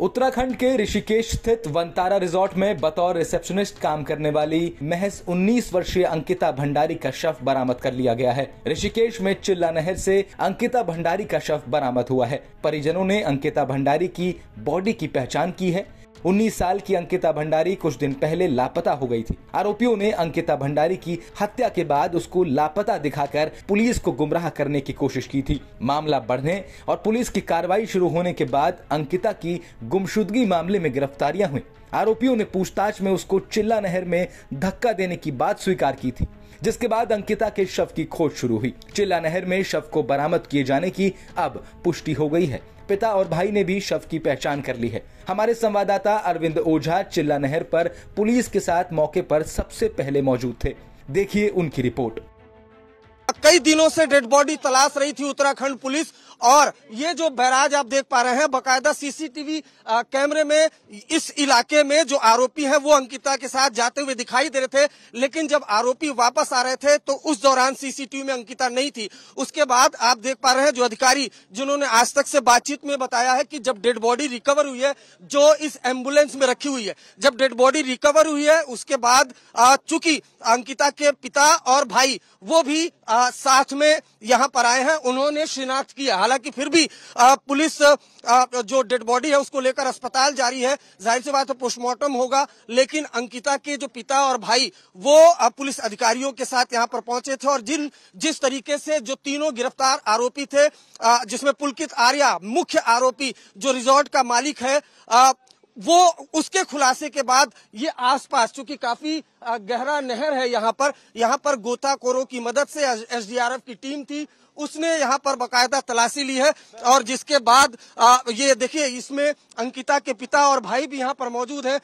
उत्तराखंड के ऋषिकेश स्थित वनतारा रिजॉर्ट में बतौर रिसेप्शनिस्ट काम करने वाली महज 19 वर्षीय अंकिता भंडारी का शव बरामद कर लिया गया है। ऋषिकेश में चिल्ला नहर से अंकिता भंडारी का शव बरामद हुआ है। परिजनों ने अंकिता भंडारी की बॉडी की पहचान की है। 19 साल की अंकिता भंडारी कुछ दिन पहले लापता हो गई थी। आरोपियों ने अंकिता भंडारी की हत्या के बाद उसको लापता दिखाकर पुलिस को गुमराह करने की कोशिश की थी। मामला बढ़ने और पुलिस की कार्रवाई शुरू होने के बाद अंकिता की गुमशुदगी मामले में गिरफ्तारियां हुई। आरोपियों ने पूछताछ में उसको चिल्ला नहर में धक्का देने की बात स्वीकार की थी, जिसके बाद अंकिता के शव की खोज शुरू हुई। चिल्ला नहर में शव को बरामद किए जाने की अब पुष्टि हो गई है। पिता और भाई ने भी शव की पहचान कर ली है। हमारे संवाददाता अरविंद ओझा चिल्ला नहर पर पुलिस के साथ मौके पर सबसे पहले मौजूद थे। देखिए उनकी रिपोर्ट। कई दिनों से डेड बॉडी तलाश रही थी उत्तराखंड पुलिस, और ये जो बैराज आप देख पा रहे हैं, बकायदा सीसीटीवी कैमरे में इस इलाके में जो आरोपी है वो अंकिता के साथ जाते हुए दिखाई दे रहे थे। लेकिन जब आरोपी वापस आ रहे थे तो उस दौरान सीसीटीवी में अंकिता नहीं थी। उसके बाद आप देख पा रहे हैं जो अधिकारी जिन्होंने आज तक से बातचीत में बताया है कि जब डेड बॉडी रिकवर हुई है, जो इस एम्बुलेंस में रखी हुई है, जब डेड बॉडी रिकवर हुई है उसके बाद चूंकि अंकिता के पिता और भाई वो भी साथ में यहाँ पर आए हैं, उन्होंने शिनाख्त किया। हालांकि फिर भी पुलिस जो डेड बॉडी है उसको लेकर अस्पताल जारी है। जाहिर सी बात है पोस्टमार्टम होगा, लेकिन अंकिता के जो पिता और भाई वो पुलिस अधिकारियों के साथ यहाँ पर पहुंचे थे, और जिस तरीके से जो तीनों गिरफ्तार आरोपी थे, जिसमें पुलकित आर्या मुख्य आरोपी जो रिजॉर्ट का मालिक है, वो उसके खुलासे के बाद ये आसपास चूंकि काफी गहरा नहर है यहाँ पर गोताखोरों की मदद से एसडीआरएफ की टीम थी, उसने यहाँ पर बकायदा तलाशी ली है। और जिसके बाद ये देखिए इसमें अंकिता के पिता और भाई भी यहाँ पर मौजूद है।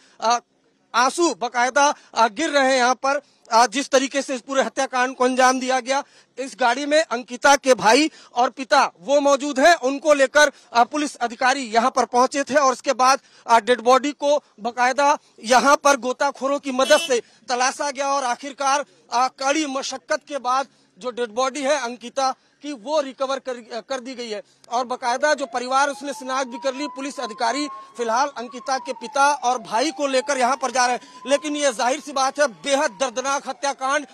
आंसू बकायदा गिर रहे हैं यहाँ पर, जिस तरीके से इस पूरे हत्याकांड को अंजाम दिया गया। इस गाड़ी में अंकिता के भाई और पिता वो मौजूद हैं, उनको लेकर पुलिस अधिकारी यहाँ पर पहुंचे थे, और उसके बाद डेड बॉडी को बकायदा यहाँ पर गोताखोरों की मदद से तलाशा गया, और आखिरकार कड़ी मशक्कत के बाद जो डेड बॉडी है अंकिता कि वो रिकवर कर दी गई है। और बकायदा जो परिवार उसने शिनाख्त भी कर ली। पुलिस अधिकारी फिलहाल अंकिता के पिता और भाई को लेकर यहाँ पर जा रहे हैं। लेकिन ये जाहिर सी बात है बेहद दर्दनाक हत्याकांड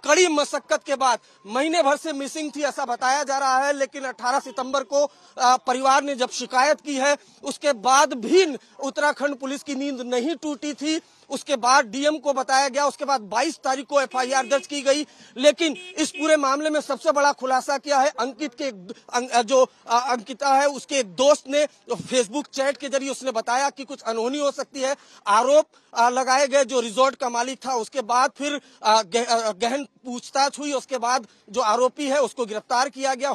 कड़ी मशक्कत के बाद महीने भर से मिसिंग थी ऐसा बताया जा रहा है। लेकिन 18 सितंबर को परिवार ने जब शिकायत की है, उसके बाद भी उत्तराखंड पुलिस की नींद नहीं टूटी थी। उसके बाद डीएम को बताया गया, उसके बाद 22 तारीख को एफआईआर दर्ज की गई। लेकिन इस पूरे मामले में सबसे बड़ा खुलासा किया है अंकित के जो अंकिता है उसके एक दोस्त ने फेसबुक चैट के जरिए उसने बताया कि कुछ अनहोनी हो सकती है। आरोप लगाए गए जो रिजॉर्ट का मालिक था। उसके बाद फिर गहन पूछताछ हुई, उसके बाद जो आरोपी है उसको गिरफ्तार किया गया।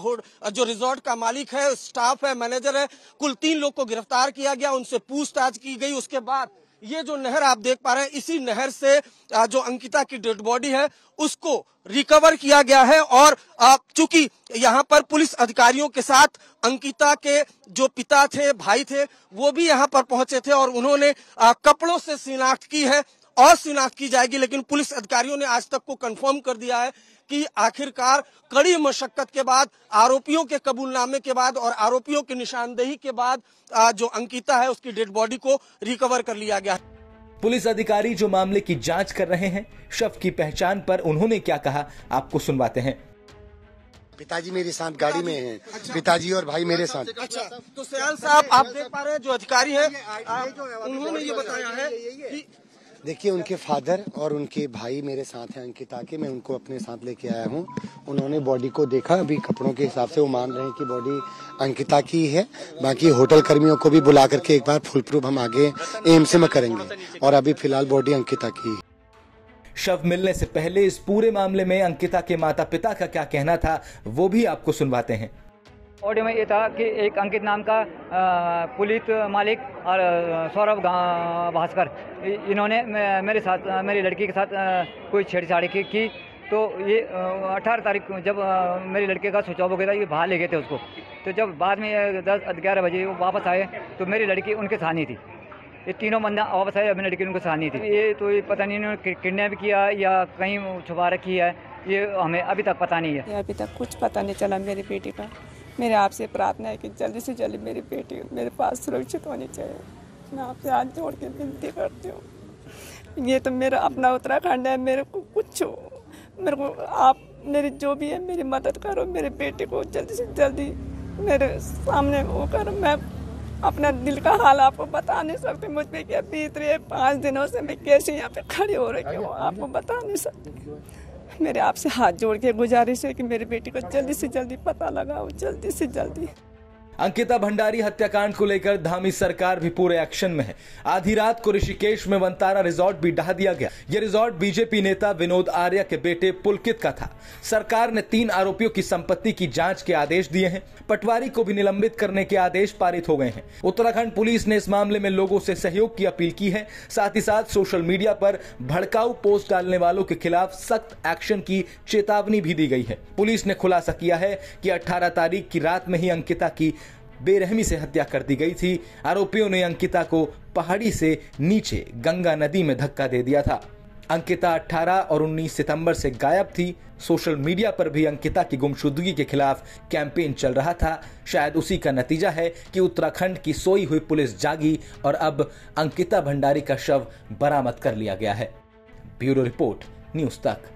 जो रिजॉर्ट का मालिक है, स्टाफ है, मैनेजर है, कुल 3 लोग को गिरफ्तार किया गया, उनसे पूछताछ की गई। उसके बाद ये जो नहर आप देख पा रहे हैं, इसी नहर से जो अंकिता की डेड बॉडी है उसको रिकवर किया गया है। और चूंकि यहाँ पर पुलिस अधिकारियों के साथ अंकिता के जो पिता थे, भाई थे, वो भी यहाँ पर पहुंचे थे, और उन्होंने कपड़ों से शिनाख्त की है और शिनाख्त की जाएगी। लेकिन पुलिस अधिकारियों ने आज तक को कंफर्म कर दिया है कि आखिरकार कड़ी मशक्कत के बाद, आरोपियों के कबूलनामे के बाद और आरोपियों की निशानदेही के बाद जो अंकिता है उसकी डेड बॉडी को रिकवर कर लिया गया। पुलिस अधिकारी जो मामले की जांच कर रहे हैं, शव की पहचान पर उन्होंने क्या कहा आपको सुनवाते हैं। पिताजी मेरे साथ गाड़ी में हैं। अच्छा। पिताजी और भाई मेरे साथ। अच्छा, तो सयाल साहब आप देख पा रहे हैं जो अधिकारी हैं उन्होंने ये बताया है कि देखिए उनके फादर और उनके भाई मेरे साथ हैं अंकिता के, मैं उनको अपने साथ लेके आया हूँ। उन्होंने बॉडी को देखा, अभी कपड़ों के हिसाब से वो मान रहे हैं कि बॉडी अंकिता की है। बाकी होटल कर्मियों को भी बुला करके एक बार फुल प्रूफ हम आगे एम्स में करेंगे, और अभी फिलहाल बॉडी अंकिता की है। शव मिलने से पहले इस पूरे मामले में अंकिता के माता पिता का क्या कहना था वो भी आपको सुनवाते हैं। ऑडियो में ये था कि एक अंकित नाम का पुलिस मालिक और सौरभ भास्कर, इन्होंने मेरे साथ, मेरी लड़की के साथ कोई छेड़छाड़ी की। तो ये 18 तारीख को जब मेरी लड़के का स्विच ऑफ हो गया था, ये बाहर ले गए थे उसको। तो जब बाद में 10-11 बजे वो वापस आए तो मेरी लड़की उनके साथ नहीं थी। ये तीनों बंदा वापस आए, मेरी लड़की उनके साथ नहीं थी। ये तो ये पता नहीं इन्होंने किडनैप किया या कहीं छुपा रखी है, ये हमें अभी तक पता नहीं है। अभी तक कुछ पता नहीं चला मेरी बेटी का। मेरे आपसे प्रार्थना है कि जल्दी से जल्दी मेरी बेटी मेरे पास सुरक्षित होनी चाहिए। मैं आपसे हाथ जोड़ के विनती करती हूँ, ये तो मेरा अपना उत्तराखंड है, मेरे को कुछ हो, मेरे को आप मेरी जो भी है मेरी मदद करो, मेरे बेटे को जल्दी से जल्दी मेरे सामने वो करो। मैं अपना दिल का हाल आपको बता नहीं सकती, मुझ पे क्या बीत रही है। 5 दिनों से मैं कैसे यहाँ पे खड़ी हो रही हूँ, आपको बता नहीं सकती। मेरे आपसे हाथ जोड़ के गुजारिश है कि मेरे बेटी को जल्दी से जल्दी पता लगाओ, जल्दी से जल्दी। अंकिता भंडारी हत्याकांड को लेकर धामी सरकार भी पूरे एक्शन में है। आधी रात को ऋषिकेश में वंतारा रिजॉर्ट भी ढहा दिया गया। यह रिजॉर्ट बीजेपी नेता विनोद आर्य के बेटे पुलकित का था। सरकार ने 3 आरोपियों की संपत्ति की जांच के आदेश दिए हैं। पटवारी को भी निलंबित करने के आदेश पारित हो गए हैं। उत्तराखंड पुलिस ने इस मामले में लोगों से सहयोग की अपील की है। साथ ही साथ सोशल मीडिया पर भड़काऊ पोस्ट डालने वालों के खिलाफ सख्त एक्शन की चेतावनी भी दी गई है। पुलिस ने खुलासा किया है कि 18 तारीख की रात में ही अंकिता की बेरहमी से हत्या कर दी गई थी। आरोपियों ने अंकिता को पहाड़ी से नीचे गंगा नदी में धक्का दे दिया था। अंकिता 18 और 19 सितंबर से गायब थी। सोशल मीडिया पर भी अंकिता की गुमशुदगी के खिलाफ कैंपेन चल रहा था। शायद उसी का नतीजा है कि उत्तराखंड की सोई हुई पुलिस जागी और अब अंकिता भंडारी का शव बरामद कर लिया गया है। ब्यूरो रिपोर्ट, न्यूज़ तक।